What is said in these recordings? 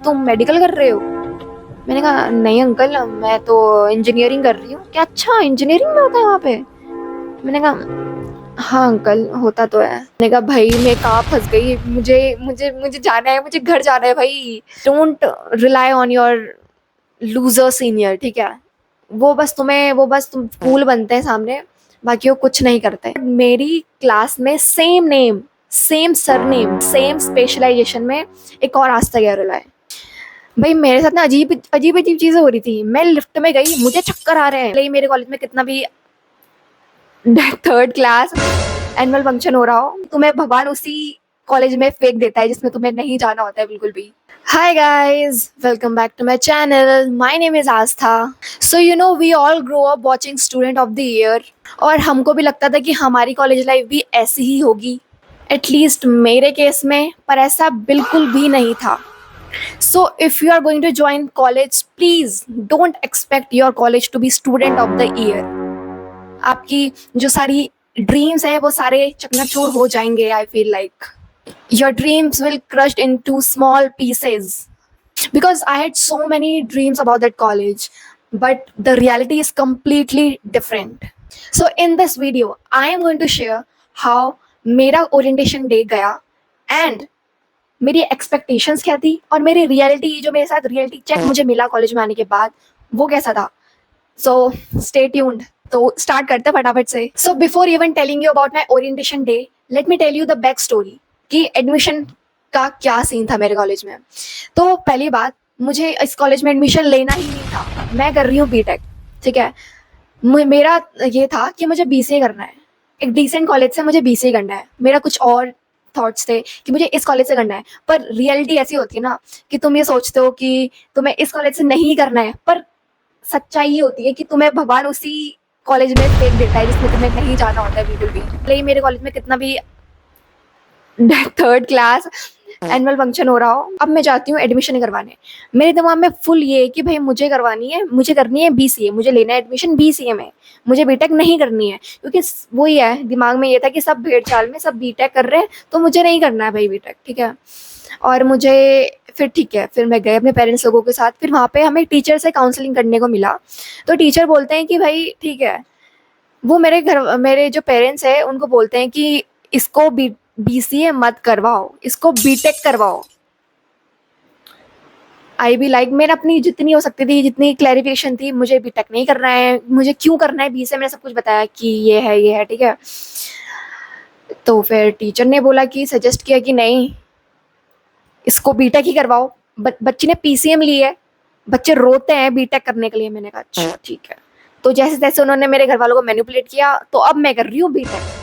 तुम मेडिकल कर रहे हो? मैंने कहा नहीं अंकल, मैं तो इंजीनियरिंग कर रही हूँ। क्या? अच्छा, इंजीनियरिंग में होता है वहाँ पे? मैंने कहा हाँ अंकल, होता तो है। मैंने कहा भाई मैं कहाँ फंस गई, मुझे मुझे मुझे जाना है, मुझे घर जाना है भाई। Don't rely on your loser senior, ठीक है? वो बस तुम फूल बनते हैं सामने, बाकी वो कुछ नहीं करते। मेरी क्लास में same name, same surname, same specialisation में एक और आज तक है। भाई मेरे साथ ना अजीब अजीब अजीब चीजें हो रही थी। मैं लिफ्ट में गई, मुझे चक्कर आ रहे हैं। भले ही मेरे कॉलेज में कितना भी थर्ड क्लास एनुअल फंक्शन हो रहा हो, तुम्हें भगवान उसी कॉलेज में फेंक देता है जिसमें तुम्हें नहीं जाना होता है बिल्कुल भी। Hi guys, welcome back to my channel. My name is Astha. So you know we all grow up watching Student of the Year, और हमको भी लगता था कि हमारी कॉलेज लाइफ भी ऐसी ही होगी, एटलीस्ट मेरे केस में। पर ऐसा बिल्कुल भी नहीं था। So if you are going to join college, please don't expect your college to be student of the year. आपकी जो सारी ड्रीम्स है वो सारे चकनाचूर हो जाएंगे। I feel like your dreams will crushed into small pieces, because I had so many dreams about that college, but the reality is completely different. So in this video I am going to share how मेरा orientation day गया, and मेरी expectations क्या थी, और मेरी reality, जो मेरे साथ रियलिटी चेक मुझे मिला कॉलेज में आने के बाद, वो कैसा था। So stay tuned. तो स्टार्ट करते हैं फटाफट से। So before even telling you about my orientation day, let me tell you the back story कि एडमिशन का क्या सीन था मेरे कॉलेज में। तो पहली बात, मुझे इस कॉलेज में एडमिशन लेना ही नहीं था। मैं कर रही हूँ बीटेक, ठीक है? मेरा ये था कि मुझे बीसीए करना है। एक डिसेंट कॉलेज से मुझे बीसीए करना है। मेरा कुछ और थॉट्स थे कि मुझे इस कॉलेज से करना है, पर रियलिटी ऐसी होती है ना कि तुम ये सोचते हो कि तुम्हें इस कॉलेज से नहीं करना है, पर सच्चाई ये होती है कि तुम्हें भगवान उसी कॉलेज में फेंक देता है जिसमें तुम्हें नहीं जाना होता है बिल्कुल भी। भले ही मेरे कॉलेज में कितना भी थर्ड क्लास एनुअल फंक्शन हो रहा हो, अब मैं जाती हूँ एडमिशन करवाने। मेरे दिमाग में फुल ये है कि भाई मुझे करवानी है, मुझे करनी है बीसीए, मुझे लेना है एडमिशन बीसीए में, मुझे बीटेक नहीं करनी है। क्योंकि वही है, दिमाग में ये था कि सब भेड़ चाल में सब बीटेक कर रहे हैं, तो मुझे नहीं करना है भाई बीटेक, ठीक है? और मुझे फिर ठीक है, फिर मैं गए अपने पेरेंट्स लोगों के साथ। फिर वहाँ पे हमें टीचर से काउंसलिंग करने को मिला। तो टीचर बोलते हैं कि भाई ठीक है, वो मेरे जो पेरेंट्स हैं उनको बोलते हैं कि इसको बीसीए मत करवाओ, इसको बीटेक करवाओ। आई बी लाइक, मैंने अपनी जितनी हो सकती थी, जितनी क्लैरिफिकेशन थी, मुझे बीटेक नहीं करना है, मुझे क्यों करना है बीसीए, मैंने सब कुछ बताया कि ये है, ठीक है? तो फिर टीचर ने बोला कि सजेस्ट किया कि नहीं, इसको बीटेक ही करवाओ। बच्ची ने पीसीएम ली है, बच्चे रोते हैं बीटेक करने के लिए। मैंने कहा अच्छा ठीक है। तो जैसे तैसे उन्होंने मेरे घर वालों को मैनिपुलेट किया, तो अब मैं कर रही हूँ बीटेक,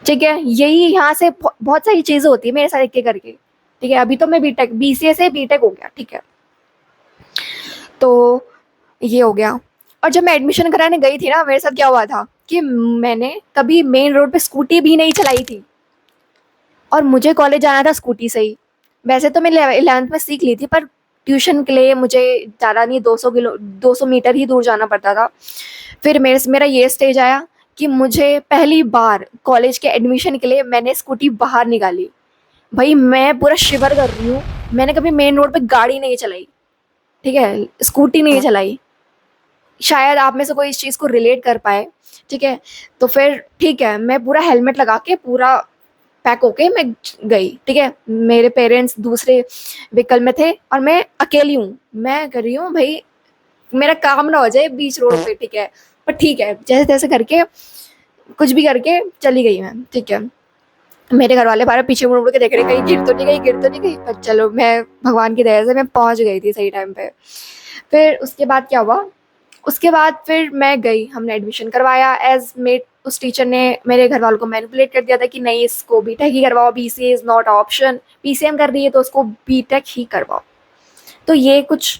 ठीक है? यही यहाँ से बहुत सारी चीजें होती है मेरे साथ एक करके, ठीक है? अभी तो मैं बीटेक, बीसीए से बीटेक हो गया, ठीक है? तो ये हो गया। और जब मैं एडमिशन कराने गई थी ना, मेरे साथ क्या हुआ था कि मैंने कभी मेन रोड पे स्कूटी भी नहीं चलाई थी, और मुझे कॉलेज जाना था स्कूटी से ही। वैसे तो मैं 11th में सीख ली थी, पर ट्यूशन के लिए मुझे ज़्यादा नहीं, 200 मीटर ही दूर जाना पड़ता था। फिर मेरा ये स्टेज आया कि मुझे पहली बार कॉलेज के एडमिशन के लिए मैंने स्कूटी बाहर निकाली। भाई मैं पूरा शिवर कर रही हूँ। मैंने कभी मेन रोड पे गाड़ी नहीं चलाई, ठीक है? स्कूटी नहीं चलाई। शायद आप में से कोई इस चीज़ को रिलेट कर पाए, ठीक है? तो फिर ठीक है, मैं पूरा हेलमेट लगा के पूरा पैक होके मैं गई, ठीक है? मेरे पेरेंट्स दूसरे व्हीकल में थे और मैं अकेली हूँ। मैं कर रही हूँ भाई मेरा काम ना हो जाए बीच रोड पे, ठीक है? पर ठीक है, जैसे तैसे करके कुछ भी करके चली गई मैं, ठीक है? मेरे घर वाले बार पीछे मुड़ मुड़ के देख रहे, कहीं गिर तो नहीं गई, गिर तो नहीं गई। पर चलो, मैं भगवान की दया से मैं पहुंच गई थी सही टाइम पे। फिर उसके बाद क्या हुआ, उसके बाद फिर मैं गई, हमने एडमिशन करवाया। एज मेट उस टीचर ने मेरे घर वालों को मैनिपुलेट कर दिया था कि नहीं, इसको बीटेक ही करवाओ, BCA is not option, PCM कर रही है तो उसको बीटेक ही करवाओ। तो ये कुछ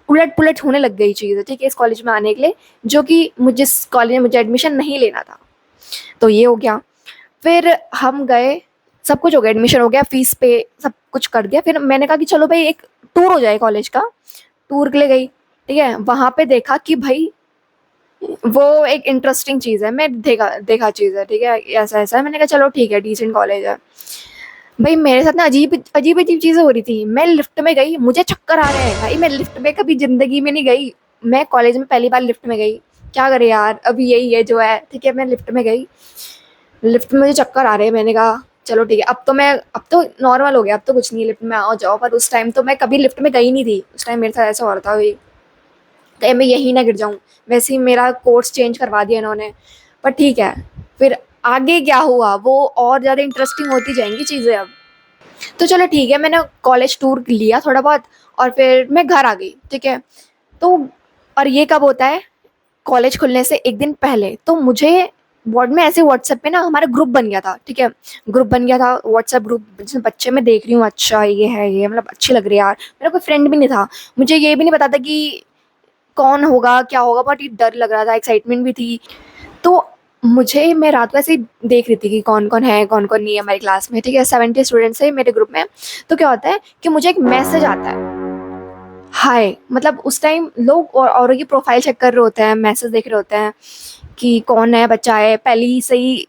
उलट पुलट होने लग गई चीज़, ठीक है, इस कॉलेज में आने के लिए, जो कि जिस कॉलेज में मुझे एडमिशन नहीं लेना था। तो ये हो गया। फिर हम गए, सब कुछ हो गया, एडमिशन हो गया, फीस पे सब कुछ कर दिया। फिर मैंने कहा कि चलो भाई एक टूर हो जाए कॉलेज का। टूर के लिए गई, ठीक है? वहाँ पे देखा कि भाई वो एक इंटरेस्टिंग चीज़ है, मैं देखा चीज़ है, ठीक है, ऐसा ऐसा है। मैंने कहा चलो ठीक है, डिसेंट कॉलेज है। भाई मेरे साथ ना अजीब-अजीब चीज़ें हो रही थी। मैं लिफ्ट में गई, मुझे चक्कर आ रहे हैं। भाई मैं लिफ्ट में कभी ज़िंदगी में नहीं गई। मैं कॉलेज में पहली बार लिफ्ट में गई। क्या करें यार, अभी यही है जो है, ठीक है। मैं लिफ्ट में गई, लिफ्ट में मुझे चक्कर आ रहे हैं। मैंने कहा चलो ठीक है, अब तो नॉर्मल हो गया, अब तो कुछ नहीं है, लिफ्ट में आओ जाओ। पर उस टाइम तो मैं कभी लिफ्ट में गई नहीं थी। उस टाइम मेरे साथ ऐसा हो रहा था भाई, कहीं मैं यहीं ना गिर जाऊँ। वैसे ही मेरा कोर्स चेंज करवा दिया इन्होंने, पर ठीक है। फिर आगे क्या हुआ वो और ज़्यादा इंटरेस्टिंग होती जाएँगी चीज़ें अब। तो चलो ठीक है, मैंने कॉलेज टूर लिया थोड़ा बहुत और फिर मैं घर आ गई, ठीक है। तो और ये कब होता है, कॉलेज खुलने से 1 दिन पहले। तो मुझे बोर्ड में ऐसे व्हाट्सएप पे ना हमारा ग्रुप बन गया था, ठीक है। ग्रुप बन गया था व्हाट्सएप ग्रुप, जिसमें बच्चे मैं देख रही हूँ, अच्छा ये है, ये मतलब अच्छी लग रही है यार। मेरा कोई फ्रेंड भी नहीं था, मुझे ये भी नहीं पता था कि कौन होगा, क्या होगा, बहुत ही डर लग रहा था, एक्साइटमेंट भी थी। तो मैं रात को ऐसे ही देख रही थी कि कौन-कौन है, कौन-कौन नहीं है हमारी क्लास में, ठीक है। 70 स्टूडेंट्स हैं मेरे ग्रुप में। तो क्या होता है कि मुझे एक मैसेज आता है, हाय, मतलब उस टाइम लोग औरों की प्रोफाइल चेक कर रहे होते हैं, मैसेज देख रहे होते हैं कि कौन नया बच्चा है। पहले ही से ही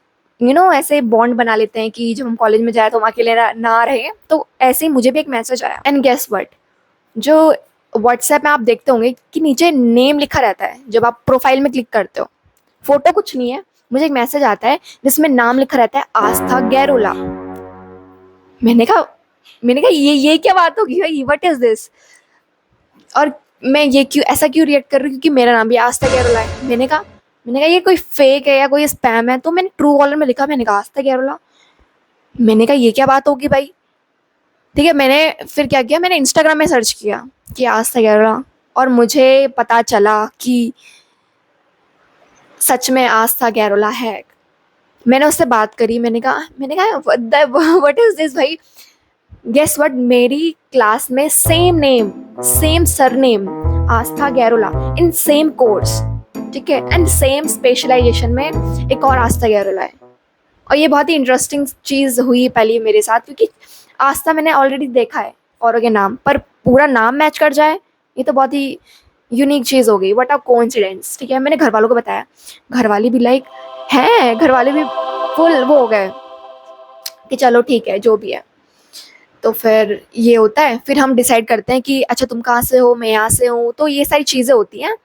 ऐसे बॉन्ड बना लेते हैं कि जब हम कॉलेज में जाए तो हम अकेले ना रहे। तो ऐसे ही मुझे भी एक मैसेज आया, एंड गेस व्हाट, जो व्हाट्सएप में आप देखते होंगे कि नीचे नेम लिखा रहता है जब आप प्रोफाइल में क्लिक करते हो, फोटो कुछ नहीं है। मुझे एक मैसेज आता है जिसमें नाम लिखा रहता है आस्था गैरोला। मैंने कहा मैंने कहा ये क्या बात होगी भाई, व्हाट इज दिस। और मैं ये क्यों रिएक्ट कर रही हूँ, क्योंकि मेरा नाम भी आस्था गैरोला है। मैंने कहा ये कोई फेक है या कोई स्पैम है। तो मैंने ट्रू कॉलर में लिखा, मैंने कहा आस्था गैरोला। मैंने कहा ये क्या बात होगी भाई, ठीक है। मैंने फिर क्या किया, मैंने इंस्टाग्राम में सर्च किया कि आस्था गैरोला, और मुझे पता चला कि सच में आस्था गैरोला है। मैंने उससे बात करी, मैंने कहा व्हाट इज दिस भाई। गेस व्हाट, मेरी क्लास में same name, same surname, Aastha Gairola, in same course, ठीक है, एंड सेम स्पेशलाइजेशन में एक और आस्था गैरोला है। और ये बहुत ही इंटरेस्टिंग चीज़ हुई पहले मेरे साथ, क्योंकि आस्था मैंने ऑलरेडी देखा है औरों के नाम पर, पूरा नाम मैच कर जाए, ये तो बहुत ही यूनिक चीज़ हो गई। व्हाट अ कोइंसिडेंस, ठीक है। मैंने घर वालों को बताया, घर वाले भी लाइक हैं, घर वाले भी फुल वो हो गए कि चलो ठीक है जो भी है। तो फिर ये होता है, फिर हम डिसाइड करते हैं कि अच्छा तुम कहाँ से हो, मैं यहाँ से हूँ, तो ये सारी चीज़ें होती हैं।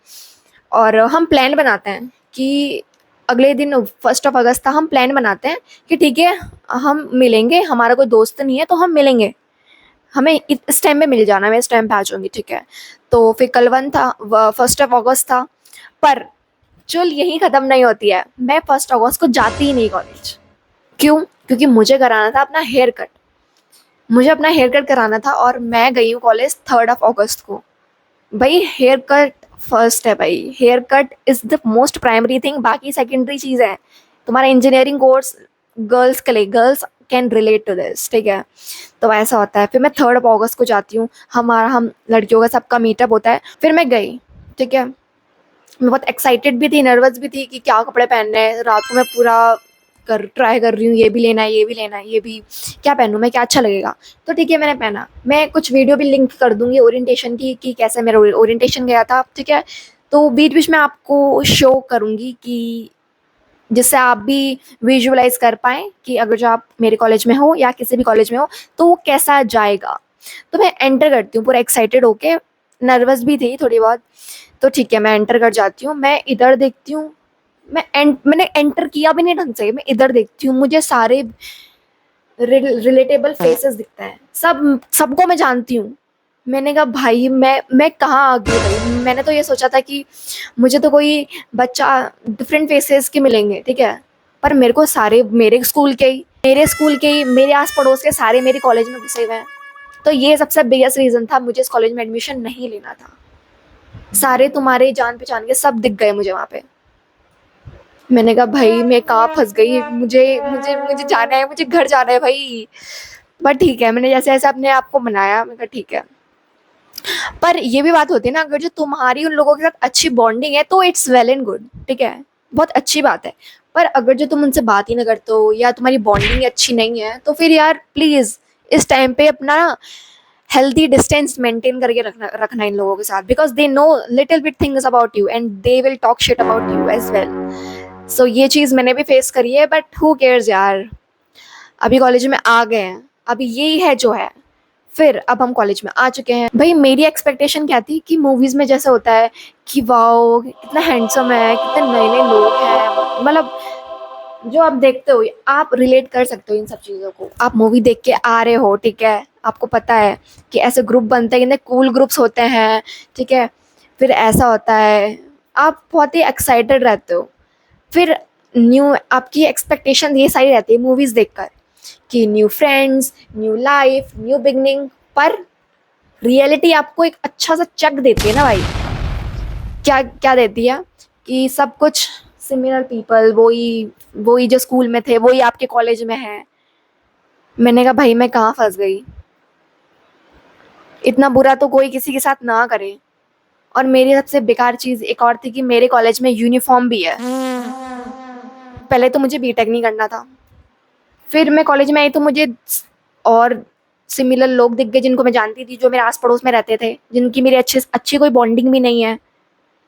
और हम प्लान बनाते हैं कि अगले दिन 1 अगस्त था, हम प्लान बनाते हैं कि ठीक है हम मिलेंगे, हमारा कोई दोस्त नहीं है तो हम मिलेंगे, हमें इस टाइम पे मिल जाना, मैं इस टाइम पे आ जाऊँगी, ठीक है। तो फिर कल 1 अगस्त था, पर चुल यहीं ख़त्म नहीं होती है। मैं 1 अगस्त को जाती ही नहीं कॉलेज। क्यों? क्योंकि मुझे कराना था अपना हेयर कट। मुझे अपना हेयर कट कराना था और मैं गई हूँ कॉलेज 3 अगस्त को। भाई हेयर कट फर्स्ट है भाई, haircut is the most primary thing, बाकी सेकेंडरी चीज़ है। तुम्हारा इंजीनियरिंग कोर्स गर्ल्स के लिए, girls can relate to this, ठीक है। तो ऐसा होता है। फिर मैं 3 अगस्त को जाती हूँ, हम लड़कियों का सबका मीटअप होता है। फिर मैं गई, ठीक है। मैं बहुत एक्साइटेड भी थी, नर्वस भी थी कि क्या कपड़े पहनने हैं। रात को मैं पूरा ट्राई कर रही हूँ, ये भी लेना है, ये भी लेना है, ये भी क्या पहनूँ मैं, क्या अच्छा लगेगा। तो ठीक है मैंने पहना। मैं कुछ वीडियो भी लिंक कर दूँगी ओरिएंटेशन की कि कैसे मेरा ओरिएंटेशन गया था, ठीक है। तो बीच-बीच में आपको शो करूँगी कि जिससे आप भी विजुअलाइज़ कर पाएँ कि अगर जो आप मेरे कॉलेज में हो या किसी भी कॉलेज में हो तो वो कैसा जाएगा। तो मैं एंटर करती हूँ पूरा एक्साइटेड होके, नर्वस भी थी थोड़ी बहुत। तो ठीक है मैं एंटर कर जाती हूँ, मैं इधर देखती हूँ, मैंने एंटर किया भी नहीं ढंग से, मैं इधर देखती हूँ, मुझे सारे रिलेटेबल फेसेस दिखते हैं, सबको मैं जानती हूँ। मैंने कहा भाई मैं कहाँ आ गई भाई। मैंने तो ये सोचा था कि मुझे तो कोई बच्चा डिफरेंट फेसेस के मिलेंगे, ठीक है। पर मेरे को सारे मेरे आस पड़ोस के सारे मेरे कॉलेज में घुसे हुए हैं। तो ये सबसे बिगेस्ट रीज़न था मुझे इस कॉलेज में एडमिशन नहीं लेना था। सारे तुम्हारे जान पहचान के सब दिख गए मुझे वहाँ पे। मैंने कहा भाई मैं कहाँ फँस गई, मुझे जाना है, मुझे घर जाना है भाई। बट ठीक है, मैंने जैसे-जैसे अपने आप को मनाया, मैंने कहा ठीक है। पर ये भी बात होती है ना, अगर जो तुम्हारी उन लोगों के साथ अच्छी बॉन्डिंग है तो इट्स वेल एंड गुड, ठीक है, बहुत अच्छी बात है। पर अगर जो तुम उनसे बात ही ना करते हो या तुम्हारी बॉन्डिंग अच्छी नहीं है तो फिर यार प्लीज़ इस टाइम पे अपना हेल्दी डिस्टेंस मेंटेन करके रखना इन लोगों के साथ, because they know little bit things about you and they will talk shit about you as well. So ये चीज़ मैंने भी फेस करी है, बट हु केयर्स यार, अभी कॉलेज में आ गए हैं, अभी यही है जो है। फिर अब हम कॉलेज में आ चुके हैं। भाई मेरी एक्सपेक्टेशन क्या थी कि मूवीज़ में जैसा होता है कि वाओ कितना हैंडसम है, कितने नए-नए लोग हैं, मतलब जो आप देखते हो आप रिलेट कर सकते हो इन सब चीज़ों को। आप मूवी देख के आ रहे हो, ठीक है? आपको पता है कि ऐसे ग्रुप बनते हैं, कितने कूल ग्रुप्स होते हैं, ठीक है? फिर ऐसा होता है, आप बहुत ही एक्साइटेड रहते हो। फिर न्यू आपकी एक्सपेक्टेशन ये सारी रहती है मूवीज़ देखकर कि new friends, new life, new beginning, पर रियलिटी आपको एक अच्छा सा चक देती है ना भाई। क्या क्या देती है कि सब कुछ सिमिलर पीपल, वही वही जो स्कूल में थे वही आपके कॉलेज में है। मैंने कहा भाई मैं कहाँ फंस गई, इतना बुरा तो कोई किसी के साथ ना करे। और मेरी सबसे बेकार चीज़ एक और थी कि मेरे कॉलेज में यूनिफॉर्म भी है। पहले तो मुझे बीटेक नहीं करना था, फिर मैं कॉलेज में आई तो मुझे और सिमिलर लोग दिख गए जिनको मैं जानती थी, जो मेरे आस पड़ोस में रहते थे, जिनकी मेरी अच्छी कोई बॉन्डिंग भी नहीं है।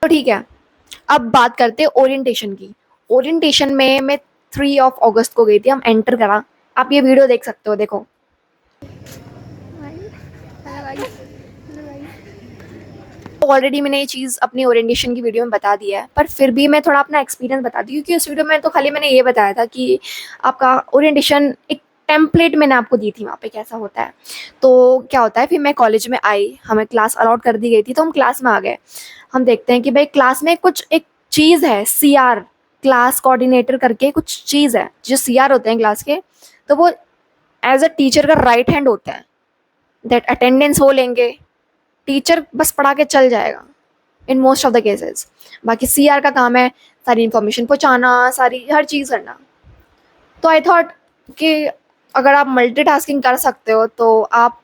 तो ठीक है, अब बात करते हैं ओरिएंटेशन की। ओरिएंटेशन में मैं 3 ऑफ अगस्त को गई थी, हम एंटर करा। आप ये वीडियो देख सकते हो, देखो। ऑलरेडी मैंने ये चीज़ अपनी ओरिएंटेशन की वीडियो में बता दी है, पर फिर भी मैं थोड़ा अपना एक्सपीरियंस बता दी, क्योंकि उस वीडियो में तो खाली मैंने ये बताया था कि आपका ओरिएंटेशन एक टेम्पलेट मैंने आपको दी थी वहाँ पे कैसा होता है। तो क्या होता है, फिर मैं कॉलेज में आई, हमें क्लास अलॉट कर दी गई थी, तो हम क्लास में आ गए। हम देखते हैं कि भाई क्लास में कुछ एक चीज़ है, सीआर, क्लास कोऑर्डिनेटर करके कुछ चीज़ है। जो सीआर होते हैं क्लास के, तो वो एज अ टीचर का राइट हैंड होता है। दैट अटेंडेंस वो लेंगे, टीचर बस पढ़ा के चल जाएगा in most of the cases. बाकी सीआर का काम है सारी इन्फॉर्मेशन पहुंचाना, सारी हर चीज़ करना। तो आई थॉट कि अगर आप मल्टीटास्किंग कर सकते हो तो आप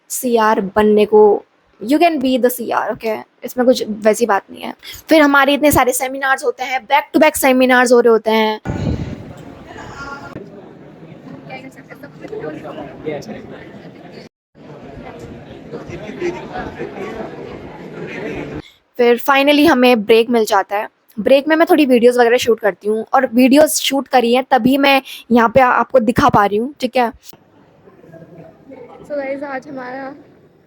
सीआर बनने को, you can be the CR, okay, इसमें कुछ वैसी बात नहीं है। फिर हमारे इतने सारे सेमिनार्स होते हैं, बैक टू बैक सेमिनार्स हो रहे होते हैं। फिर फाइनली हमें ब्रेक मिल जाता है। ब्रेक में मैं थोड़ी वीडियोस वगैरह शूट करती हूँ, और वीडियोस शूट करी हैं तभी मैं यहाँ पे आपको दिखा पा रही हूँ, ठीक है। सो गाइस आज हमारा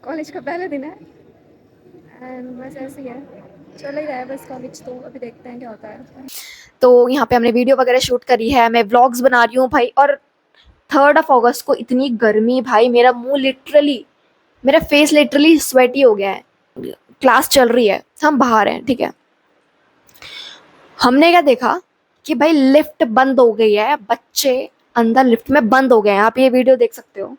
कॉलेज का पहला दिन है, एंड बस ऐसे ही है, चल ही रहा है बस कॉलेज, तो अभी देखते हैं क्या होता है। तो यहाँ पे हमने वीडियो वगैरह शूट करी है, मैं व्लॉग्स बना रही हूँ भाई। और 3 अगस्त को इतनी गर्मी भाई, मेरा मुंह लिटरली, मेरा फेस लिटरली स्वेटी हो गया है। क्लास चल रही है, हम बाहर हैं, ठीक है। हमने क्या देखा कि भाई लिफ्ट बंद हो गई है, बच्चे अंदर लिफ्ट में बंद हो गए हैं। आप ये वीडियो देख सकते हो।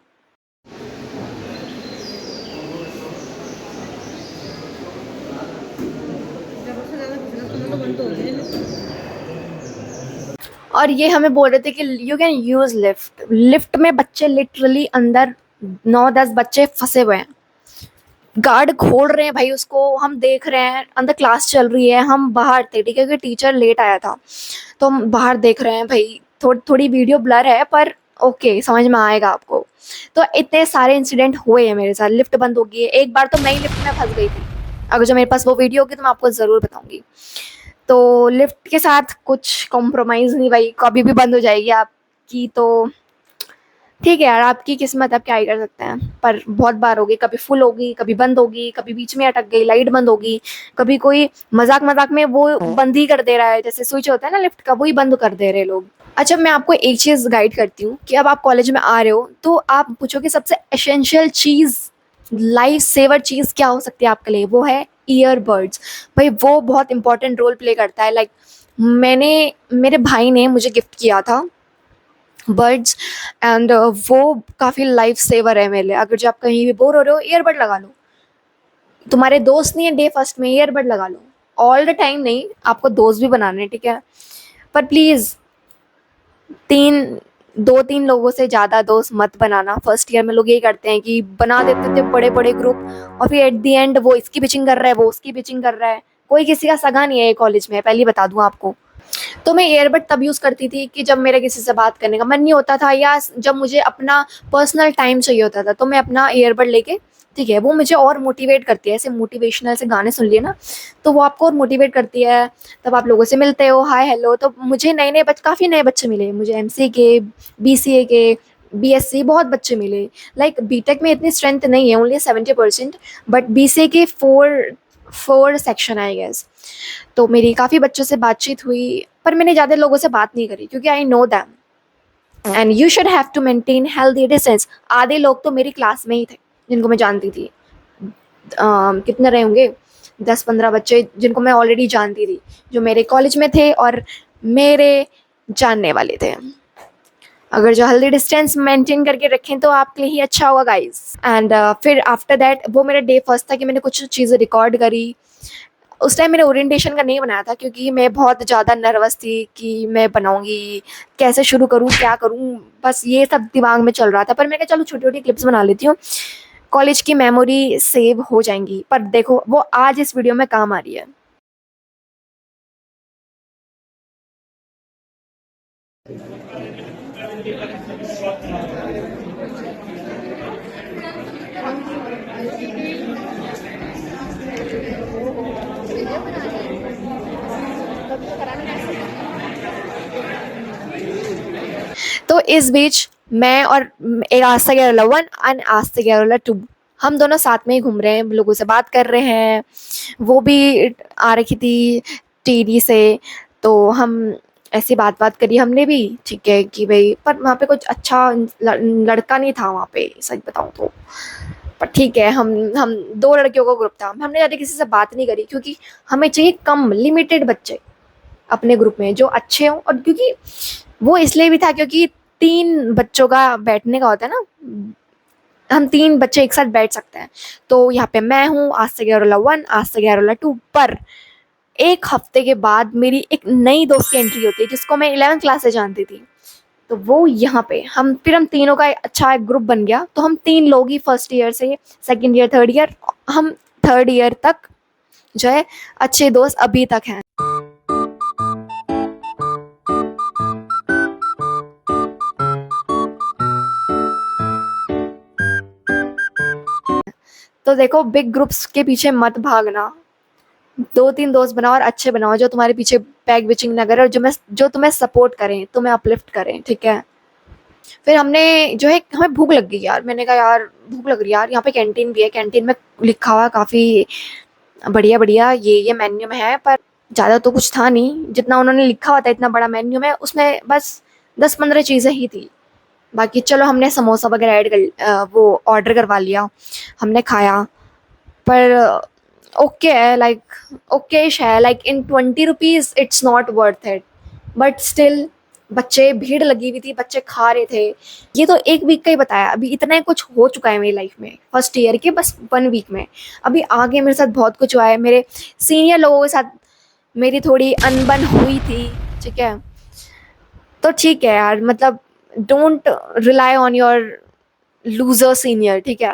और ये हमें बोल रहे थे कि you can use lift. Lift में बच्चे लिटरली अंदर 9-10 बच्चे फंसे हुए हैं। गार्ड खोल रहे हैं भाई उसको, हम देख रहे हैं, अंदर क्लास चल रही है, हम बाहर थे, ठीक है, क्योंकि टीचर लेट आया था, तो हम बाहर देख रहे हैं भाई। थोड़ी वीडियो ब्लर है, पर ओके, समझ में आएगा आपको। तो इतने सारे इंसिडेंट हुए हैं मेरे साथ। लिफ्ट बंद हो गई है, एक बार तो मैं ही लिफ्ट में फंस गई थी। अगर जो मेरे पास वो वीडियो होगी तो मैं आपको ज़रूर बताऊंगी। तो लिफ्ट के साथ कुछ कॉम्प्रोमाइज़ नहीं भाई, कभी भी बंद हो जाएगी आपकी, तो ठीक है यार, आपकी किस्मत, आप क्या ही कर सकते हैं। पर बहुत बार होगी, कभी फुल होगी, कभी बंद होगी, कभी बीच में अटक गई, लाइट बंद होगी, कभी कोई मजाक में वो बंद ही कर दे रहा है, जैसे स्विच होता है ना लिफ्ट का, वही बंद कर दे रहे हैं लोग। अच्छा, मैं आपको एक चीज़ गाइड करती हूँ कि अब आप कॉलेज में आ रहे हो तो आप पूछो कि सबसे एसेंशियल चीज़, लाइफ सेवर चीज़ क्या हो सकती है आपके लिए, वो है ईयरबड्स। भाई वो बहुत इंपॉर्टेंट रोल प्ले करता है। लाइक मेरे भाई ने मुझे गिफ्ट किया था बर्ड्स, एंड वो काफ़ी लाइफ सेवर है मेरे लिए। अगर जब आप कहीं भी बोर हो रहे हो, ईयरबड लगा लो। तुम्हारे दोस्त नहीं है डे फर्स्ट में, ईयरबड लगा लो। ऑल द टाइम नहीं, आपको दोस्त भी बनाने, ठीक है, पर प्लीज़ 2-3 लोगों से ज़्यादा दोस्त मत बनाना। फर्स्ट ईयर में लोग यही करते हैं कि बना देते थे बड़े बड़े ग्रुप, और फिर एट दी एंड वो इसकी पिचिंग कर रहा है, वो उसकी पिचिंग कर रहा है। कोई किसी का सगा नहीं है ये कॉलेज में, पहले ही बता दूँ आपको। तो मैं ईयरबड तब यूज़ करती थी कि जब मेरा किसी से बात करने का मन नहीं होता था, या जब मुझे अपना पर्सनल टाइम चाहिए होता था, तो मैं अपना ईयरबड लेके, ठीक है, वो मुझे और मोटिवेट करती है। ऐसे मोटिवेशनल से गाने सुन लिए ना, तो वो आपको और मोटिवेट करती है। तब आप लोगों से मिलते हो, हाय हेलो। तो मुझे काफ़ी नए बच्चे मिले, मुझे एमसीए के, बीसीए के, बीएससी बहुत बच्चे मिले, लाइक बीटेक में इतनी स्ट्रेंथ नहीं है, ओनली 70%, बट बीसीए के फोर सेक्शन आई गेस। तो मेरी काफ़ी बच्चों से बातचीत हुई, पर मैंने ज़्यादा लोगों से बात नहीं करी क्योंकि I know them and you should have to maintain healthy distance. आधे लोग तो मेरी क्लास में ही थे जिनको मैं जानती थी। कितने रहे होंगे, 10-15 बच्चे जिनको मैं ऑलरेडी जानती थी, जो मेरे कॉलेज में थे और मेरे जानने वाले थे। अगर जो हेल्दी डिस्टेंस मेंटेन करके रखें तो आपके लिए ही अच्छा होगा गाइस। एंड फिर आफ्टर दैट वो मेरा डे फर्स्ट था कि मैंने कुछ चीज़ें रिकॉर्ड करी। उस टाइम मैंने ओरिएंटेशन का नहीं बनाया था क्योंकि मैं बहुत ज़्यादा नर्वस थी कि मैं बनाऊंगी कैसे, शुरू करूँ, क्या करूँ, बस ये सब दिमाग में चल रहा था। पर मैं कहा चलो छोटी छोटी क्लिप्स बना लेती हूँ, कॉलेज की मेमोरी सेव हो जाएंगी। पर देखो वो आज इस वीडियो में काम आ रही है। तो इस बीच मैं और एक आस्था केरला 1 एंड आस्था केरला 2, हम दोनों साथ में ही घूम रहे हैं, लोगों से बात कर रहे हैं। वो भी आ रखी थी टीडी से, तो हम ऐसी बात करी हमने भी, ठीक है कि भाई, पर वहाँ पे कुछ अच्छा लड़का नहीं था वहाँ पे, सच बताऊँ तो। पर ठीक है, हम दो लड़कियों का ग्रुप था, हमने ज़्यादा किसी से बात नहीं करी क्योंकि हमें चाहिए कम लिमिटेड बच्चे अपने ग्रुप में जो अच्छे हों। और क्योंकि वो इसलिए भी था क्योंकि 3 बच्चों का बैठने का होता है ना, हम 3 बच्चे एक साथ बैठ सकते हैं। तो यहाँ पे मैं हूँ, आस्था केरला 1, आस्था केरला 2। पर एक हफ्ते के बाद मेरी एक नई दोस्त की एंट्री होती है जिसको मैं 11th क्लास से जानती थी। तो वो यहाँ पे हम तीनों का अच्छा एक ग्रुप बन गया। तो हम 3 लोग ही फर्स्ट ईयर से सेकंड ईयर, थर्ड ईयर, हम थर्ड ईयर तक जो है अच्छे दोस्त अभी तक हैं। तो देखो, बिग ग्रुप्स के पीछे मत भागना, 2-3 दोस्त बनाओ और अच्छे बनाओ जो तुम्हारे पीछे बैग बिचिंग ना करें और जो तुम्हें सपोर्ट करें, तुम्हें अपलिफ्ट करें, ठीक है। फिर हमने जो है, हमें भूख लग गई यार, मैंने कहा यार भूख लग रही है यार, यहाँ पे कैंटीन भी है, कैंटीन में लिखा हुआ काफ़ी बढ़िया बढ़िया ये मेन्यू में है, पर ज़्यादा तो कुछ था नहीं, जितना उन्होंने लिखा हुआ था इतना बड़ा मेन्यू में, उसमें बस 10-15 चीज़ें ही थी। बाकी चलो हमने समोसा वगैरह वो ऑर्डर करवा लिया, हमने खाया। पर ओके है, लाइक ओकेश है, like in 20 rupees it's not worth it, but still बच्चे, भीड़ लगी हुई थी, बच्चे खा रहे थे। ये तो एक वीक का ही बताया, अभी इतना कुछ हो चुका है मेरी लाइफ में फर्स्ट ईयर के बस 1 वीक में। अभी आगे मेरे साथ बहुत कुछ हुआ है, मेरे सीनियर लोगों के साथ मेरी थोड़ी अनबन हुई थी, ठीक है। तो ठीक है यार, मतलब don't rely on your loser senior, ठीक है।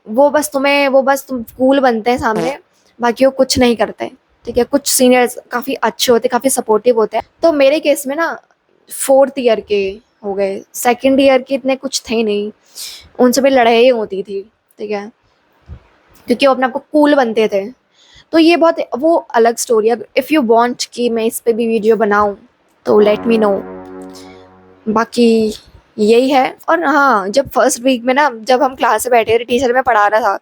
वो बस तुम कूल बनते हैं सामने, बाकी वो कुछ नहीं करते, ठीक है। कुछ सीनियर्स काफ़ी अच्छे होते, काफ़ी सपोर्टिव होते हैं। तो मेरे केस में ना फोर्थ ईयर के हो गए, सेकंड ईयर के इतने कुछ थे नहीं, उनसे भी लड़ाई होती थी, ठीक है, क्योंकि वो अपने आप को कूल बनते थे। तो ये बहुत वो अलग स्टोरी है। इफ़ यू वांट कि मैं इस पे भी वीडियो बनाऊं तो लेट मी नो। बाकी यही है। और हाँ, जब फर्स्ट वीक में ना, जब हम क्लास में बैठे थे, टीचर में पढ़ा रहा था,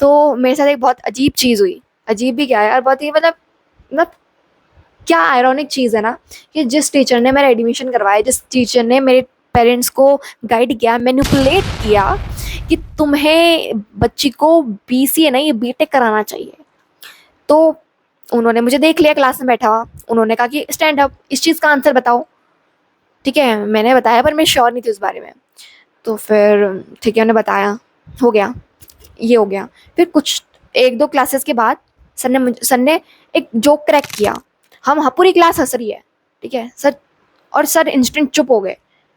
तो मेरे साथ एक बहुत अजीब चीज़ हुई। अजीब भी क्या है यार, बहुत ही मतलब क्या आयरॉनिक चीज़ है ना, कि जिस टीचर ने मेरा एडमिशन करवाया, जिस टीचर ने मेरे पेरेंट्स को गाइड किया, मैनिपुलेट किया कि तुम्हें बच्ची को बीसीए नहीं बीटेक कराना चाहिए, तो उन्होंने मुझे देख लिया क्लास में बैठा हुआ, उन्होंने कहा कि स्टैंड अप, इस चीज़ का आंसर बताओ, ठीक है। मैंने बताया, पर मैं श्योर नहीं थी उस बारे में। तो फिर ठीक है, उन्होंने बताया, हो गया, ये हो गया। फिर कुछ 1-2 क्लासेस के बाद सर ने एक जोक क्रैक किया। हम, हाँ, पूरी क्लास हंस रही है, ठीक है सर, और सर इंस्टेंट चुप हो गए,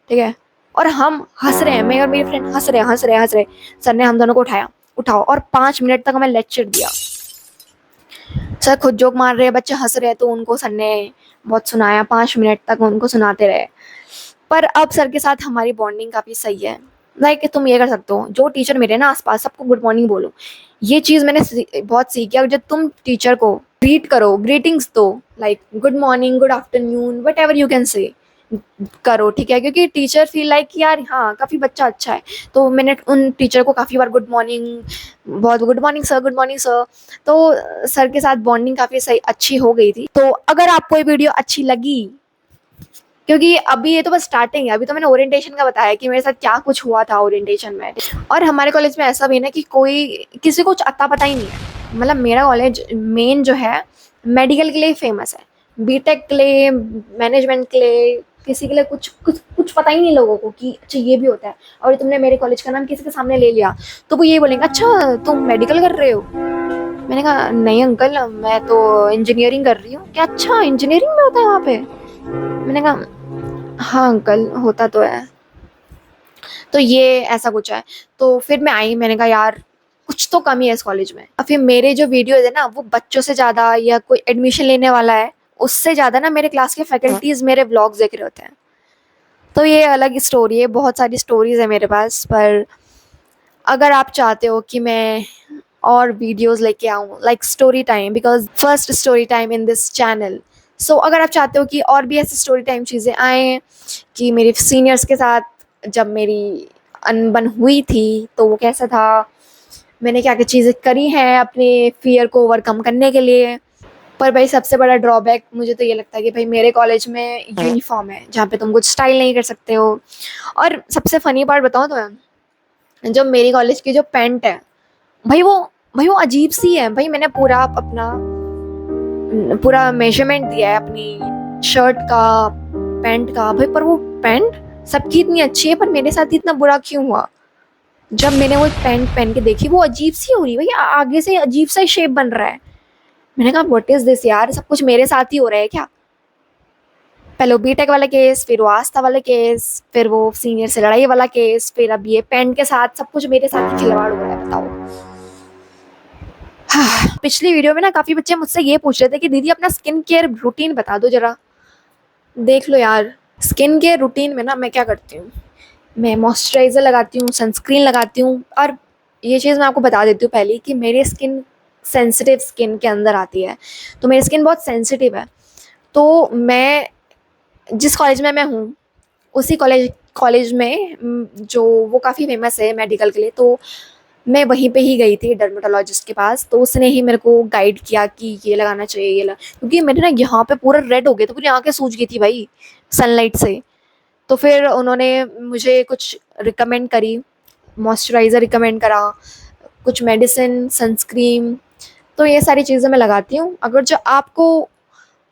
ठीक है। और हम हंस रहे हैं, मैं और मेरी फ्रेंड हंस रहे। सर ने हम दोनों को उठाओ और 5 मिनट तक हमें लेक्चर दिया। सर खुद जोक मार रहे हैं, बच्चे हंस रहे हैं, तो उनको सर ने बहुत सुनाया, 5 मिनट तक उनको सुनाते रहे। पर अब सर के साथ हमारी बॉन्डिंग काफ़ी सही है। लाइक तुम ये कर सकते हो, जो टीचर मेरे ना आसपास, सबको गुड मॉर्निंग बोलो। ये चीज़ मैंने बहुत सीखी है। जब तुम टीचर को ग्रीट करो, ग्रीटिंग्स दो, like good morning, good afternoon, what ever you can say, करो, ठीक है? क्योंकि टीचर फील लाइक कि यार हाँ, काफ़ी बच्चा अच्छा है। तो मैंने उन टीचर को काफ़ी बार गुड मॉर्निंग, बहुत good morning sir, good morning sir. तो सर के साथ बॉन्डिंग काफ़ी सही अच्छी हो गई थी। तो अगर आपको ये वीडियो अच्छी लगी, क्योंकि अभी ये तो बस स्टार्टिंग है, अभी तो मैंने ओरिएंटेशन का बताया कि मेरे साथ क्या कुछ हुआ था ओरिएंटेशन में। और हमारे कॉलेज में ऐसा भी है ना कि कोई किसी को कुछ अता पता ही नहीं है। मतलब मेरा कॉलेज मेन जो है मेडिकल के लिए फेमस है, बीटेक के लिए, मैनेजमेंट के लिए, किसी के लिए कुछ कुछ कुछ पता ही नहीं लोगों को कि अच्छा ये भी होता है। और तुमने मेरे कॉलेज का नाम किसी के सामने ले लिया तो वो ये बोलेंगे अच्छा तुम मेडिकल कर रहे हो। मैंने कहा नहीं अंकल, मैं तो इंजीनियरिंग कर रही हूँ। क्या अच्छा इंजीनियरिंग में होता है वहाँ पे? मैंने कहा हाँ अंकल होता तो है। तो ये ऐसा कुछ है। तो फिर मैं आई, मैंने कहा यार कुछ तो कमी है इस कॉलेज में। और फिर मेरे जो वीडियोज है ना वो बच्चों से ज़्यादा या कोई एडमिशन लेने वाला है उससे ज़्यादा ना मेरे क्लास के फैकल्टीज मेरे व्लॉग्स देख रहे होते हैं। तो ये अलग स्टोरी है, बहुत सारी स्टोरीज है मेरे पास। पर अगर आप चाहते हो कि मैं और वीडियोस लेके आऊँ like story time, because first story time in this channel, so अगर आप चाहते हो कि और भी ऐसी स्टोरी टाइम चीज़ें आएँ, कि मेरे सीनियर्स के साथ जब मेरी अनबन हुई थी तो वो कैसा था, मैंने क्या क्या चीज़ें करी हैं अपने फियर को ओवरकम करने के लिए। पर भाई सबसे बड़ा ड्रॉबैक मुझे तो ये लगता है कि भाई मेरे कॉलेज में यूनिफॉर्म है जहाँ पे तुम कुछ स्टाइल नहीं कर सकते हो। और सबसे फ़नी पार्ट बताऊँ तो जो मेरी कॉलेज की जो पैंट है भाई वो भाई वो अजीब सी है। भाई मैंने पूरा अपना पूरा मेजरमेंट दिया है अपनी शर्ट का, पैंट का भाई, पर वो पैंट सबकी इतनी अच्छी है पर मेरे साथ ही इतना बुरा क्यों हुआ? जब मैंने वो पैंट पहन के देखी वो अजीब सी हो रही, भाई आगे से अजीब सा शेप बन रहा है। मैंने कहा व्हाट इज दिस यार, सब कुछ मेरे साथ ही हो रहा है क्या? पहले वो बीटेक वाला केस, फिर वो आस्था वाला केस, फिर वो सीनियर से लड़ाई वाला केस, फिर अब ये पैंट के साथ सब कुछ मेरे साथ ही खिलवाड़ हो रहा है, बताओ। हाँ, पिछली वीडियो में ना काफी बच्चे मुझसे ये पूछ रहे थे कि दीदी अपना स्किन केयर रूटीन बता दो जरा। देख लो यार, स्किन केयर रूटीन में ना मैं क्या करती हूँ, मैं मॉइस्चराइज़र लगाती हूँ, सनस्क्रीन लगाती हूँ। और ये चीज़ मैं आपको बता देती हूँ पहले ही कि मेरी स्किन सेंसिटिव स्किन के अंदर आती है, तो मेरी स्किन बहुत सेंसिटिव है। तो मैं जिस कॉलेज में मैं हूँ उसी कॉलेज कॉलेज में जो वो काफ़ी फेमस है मेडिकल के लिए, तो मैं वहीं पे ही गई थी डर्मेटोलॉजिस्ट के पास। तो उसने ही मेरे को गाइड किया कि ये लगाना चाहिए, ये क्योंकि मेरे ना यहाँ पे पूरा रेड हो गया था, पूरी आँखें सूज गई थी भाई सनलाइट से। तो फिर उन्होंने मुझे कुछ रिकमेंड करी, मॉइस्चराइज़र रिकमेंड करा, कुछ मेडिसिन, सनस्क्रीन। तो ये सारी चीज़ें मैं लगाती हूँ। अगर जो आपको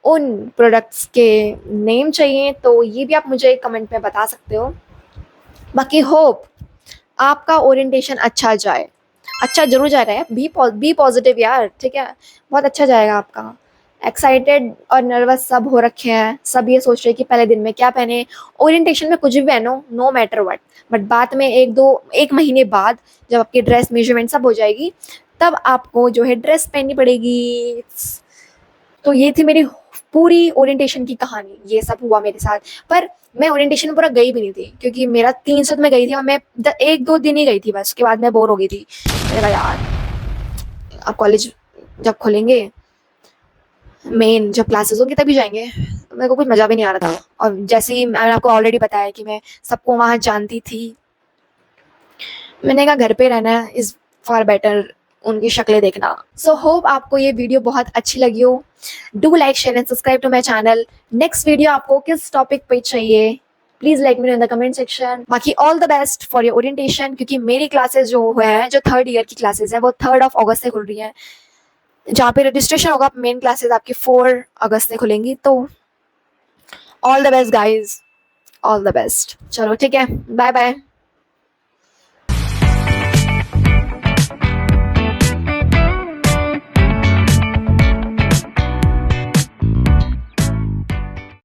उन प्रोडक्ट्स के नेम चाहिए तो ये भी आप मुझे कमेंट में बता सकते हो। बाकी होप आपका ओरिएंटेशन अच्छा जाए, अच्छा ज़रूर जाएगा यार, बी पॉजिटिव यार, ठीक है? बहुत अच्छा जाएगा आपका। एक्साइटेड और नर्वस सब हो रखे हैं, सब ये सोच रहे हैं कि पहले दिन में क्या पहने। ओरिएंटेशन में कुछ भी पहनो, नो मैटर व्हाट, बट बाद में 1 महीने बाद जब आपकी ड्रेस मेजरमेंट सब हो जाएगी तब आपको जो है ड्रेस पहननी पड़ेगी। तो ये थी मेरी पूरी ओरिएंटेशन की कहानी, ये सब हुआ मेरे साथ। पर मैं ओरिएंटेशन में पूरा गई भी नहीं थी क्योंकि मेरा 300 में गई थी और मैं 1-2 दिन ही गई थी बस, उसके बाद मैं बोर हो गई थी। मैंने कहा यार अब कॉलेज जब खुलेंगे, मेन जब क्लासेस होगी तभी जाएंगे। मेरे को कुछ मज़ा भी नहीं आ रहा था। और जैसे ही मैंने आपको ऑलरेडी बताया कि मैं सबको वहाँ जानती थी, मैंने कहा घर पे रहना इज़ फॉर बेटर उनकी शक्लें देखना। सो होप आपको ये वीडियो बहुत अच्छी लगी हो। Do like, share and subscribe to my channel. Next video आपको किस टॉपिक पे चाहिए please let me know in the comment section. बाकी all the best for your orientation, क्योंकि मेरी क्लासेस जो है, जो 3rd ईयर की क्लासेस है वो 3rd ऑफ अगस्त से खुल रही है। जहाँ पे रजिस्ट्रेशन होगा, मेन क्लासेस आपकी 4 अगस्त से खुलेंगी। तो all the best guys, all the best. चलो ठीक है, बाय बाय।